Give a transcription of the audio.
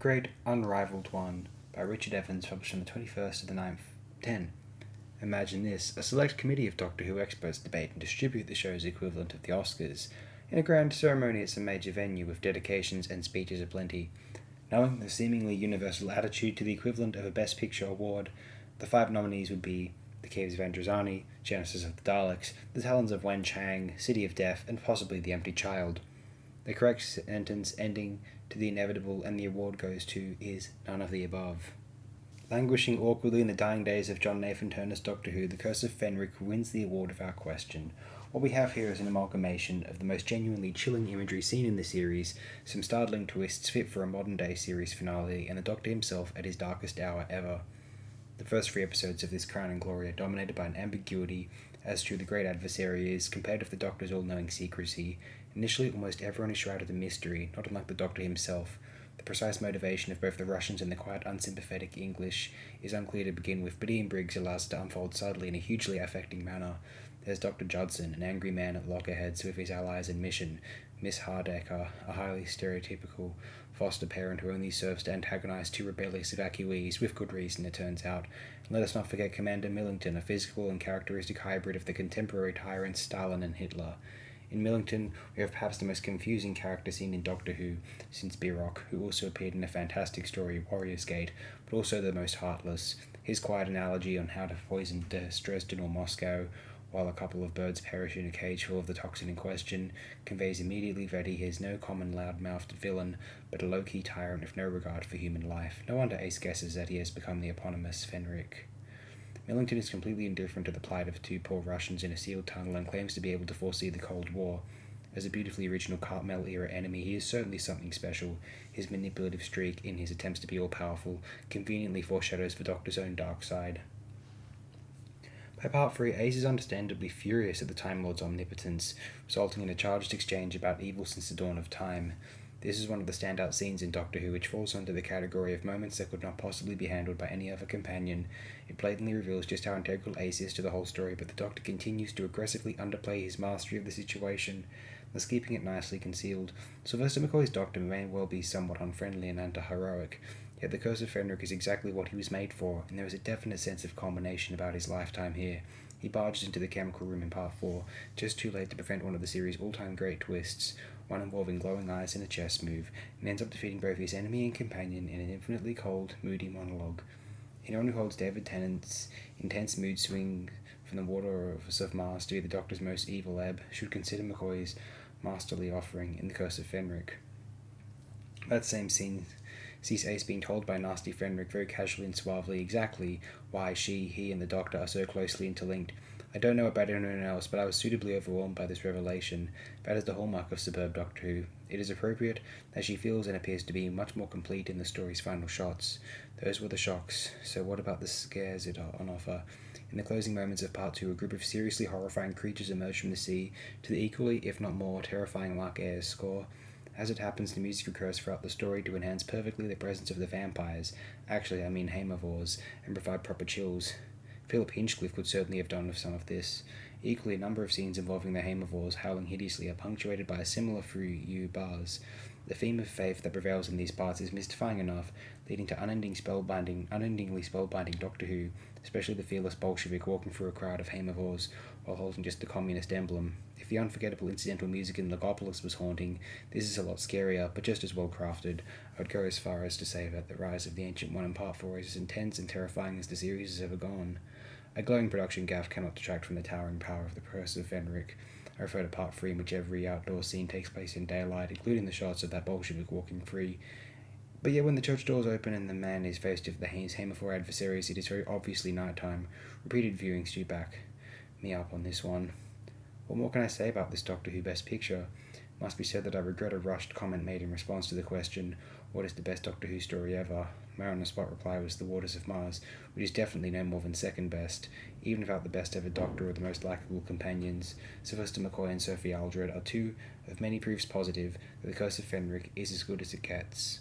Great Unrivaled One by Richard Evans, published on the 21st of the 9th, 10. Imagine this: a select committee of Doctor Who experts debate and distribute the show's equivalent of the Oscars, in a grand ceremony at some major venue with dedications and speeches aplenty. Knowing the seemingly universal attitude to the equivalent of a Best Picture award, the 5 nominees would be The Caves of Androzani, Genesis of the Daleks, The Talons of Wen Chang, City of Death, and possibly The Empty Child. The correct sentence ending to the inevitable and the award goes to is none of the above. Languishing awkwardly in the dying days of John Nathan Turner's Doctor Who, The Curse of Fenric wins the award without question. What we have here is an amalgamation of the most genuinely chilling imagery seen in the series, some startling twists fit for a modern-day series finale, and the Doctor himself at his darkest hour ever. The first 3 episodes of this Crown and Glory are dominated by an ambiguity as to who the great adversary is, compared with the Doctor's all-knowing secrecy. Initially, almost everyone is shrouded in mystery, not unlike the Doctor himself. The precise motivation of both the Russians and the quite unsympathetic English is unclear to begin with, but Ian Briggs allows it to unfold subtly in a hugely affecting manner. There's Dr. Judson, an angry man at loggerheads with his allies and mission, Miss Hardecker, a highly stereotypical foster parent who only serves to antagonize 2 rebellious evacuees, with good reason it turns out. And let us not forget Commander Millington, a physical and characteristic hybrid of the contemporary tyrants Stalin and Hitler. In Millington, we have perhaps the most confusing character seen in Doctor Who since Birok, who also appeared in a fantastic story, Warrior's Gate, but also the most heartless. His quiet analogy on how to poison Dresden or Moscow, while a couple of birds perish in a cage full of the toxin in question, conveys immediately that he is no common loud-mouthed villain, but a low-key tyrant with no regard for human life. No wonder Ace guesses that he has become the eponymous Fenric. Millington is completely indifferent to the plight of 2 poor Russians in a sealed tunnel and claims to be able to foresee the Cold War. As a beautifully original Cartmel-era enemy, he is certainly something special. His manipulative streak, in his attempts to be all-powerful, conveniently foreshadows the Doctor's own dark side. By part 3, Ace is understandably furious at the Time Lord's omnipotence, resulting in a charged exchange about evil since the dawn of time. This is one of the standout scenes in Doctor Who, which falls under the category of moments that could not possibly be handled by any other companion. It blatantly reveals just how integral Ace is to the whole story, but the Doctor continues to aggressively underplay his mastery of the situation, thus keeping it nicely concealed. Sylvester McCoy's Doctor may well be somewhat unfriendly and anti-heroic, yet the Curse of Fenric is exactly what he was made for, and there is a definite sense of culmination about his lifetime here. He barges into the chemical room in part 4, just too late to prevent one of the series' all-time great twists, one involving glowing eyes and a chess move, and ends up defeating both his enemy and companion in an infinitely cold, moody monologue. Anyone who holds David Tennant's intense mood swing from the water of Mars to be the Doctor's most evil ebb should consider McCoy's masterly offering in The Curse of Fenric. That same scene sees Ace being told by nasty Fenric very casually and suavely exactly why he, and the Doctor are so closely interlinked. I don't know about anyone else, but I was suitably overwhelmed by this revelation. That is the hallmark of superb Doctor Who. It is appropriate that she feels and appears to be much more complete in the story's final shots. Those were the shocks, so what about the scares it on offer? In the closing moments of Part 2, a group of seriously horrifying creatures emerge from the sea to the equally, if not more, terrifying Lark Ayres score. As it happens, the music recurs throughout the story to enhance perfectly the presence of the vampires, actually I mean Haemovores, and provide proper chills. Philip Hinchcliffe could certainly have done with some of this. Equally, a number of scenes involving the Haemovores howling hideously are punctuated by a similar few bars. The theme of faith that prevails in these parts is mystifying enough, leading to unendingly spellbinding Doctor Who, especially the fearless Bolshevik walking through a crowd of Haemovores while holding just the communist emblem. If the unforgettable incidental music in Logopolis was haunting, this is a lot scarier, but just as well crafted. I would go as far as to say that the rise of the Ancient One in Part 4 is as intense and terrifying as the series has ever gone. A glowing production gaffe cannot detract from the towering power of The Curse of Fenric. I refer to Part 3, in which every outdoor scene takes place in daylight, including the shots of that Bolshevik walking free. But yet when the church doors open and the man is faced with his Haemophore adversaries, it is very obviously nighttime. Repeated viewings do back me up on this one. What more can I say about this Doctor Who Best Picture? It must be said that I regret a rushed comment made in response to the question, what is the best Doctor Who story ever? My on-the-spot reply was The Waters of Mars, which is definitely no more than second best. Even without the best ever Doctor or the most likeable companions, Sylvester McCoy and Sophie Aldred are 2 of many proofs positive that The Curse of Fenric is as good as it gets.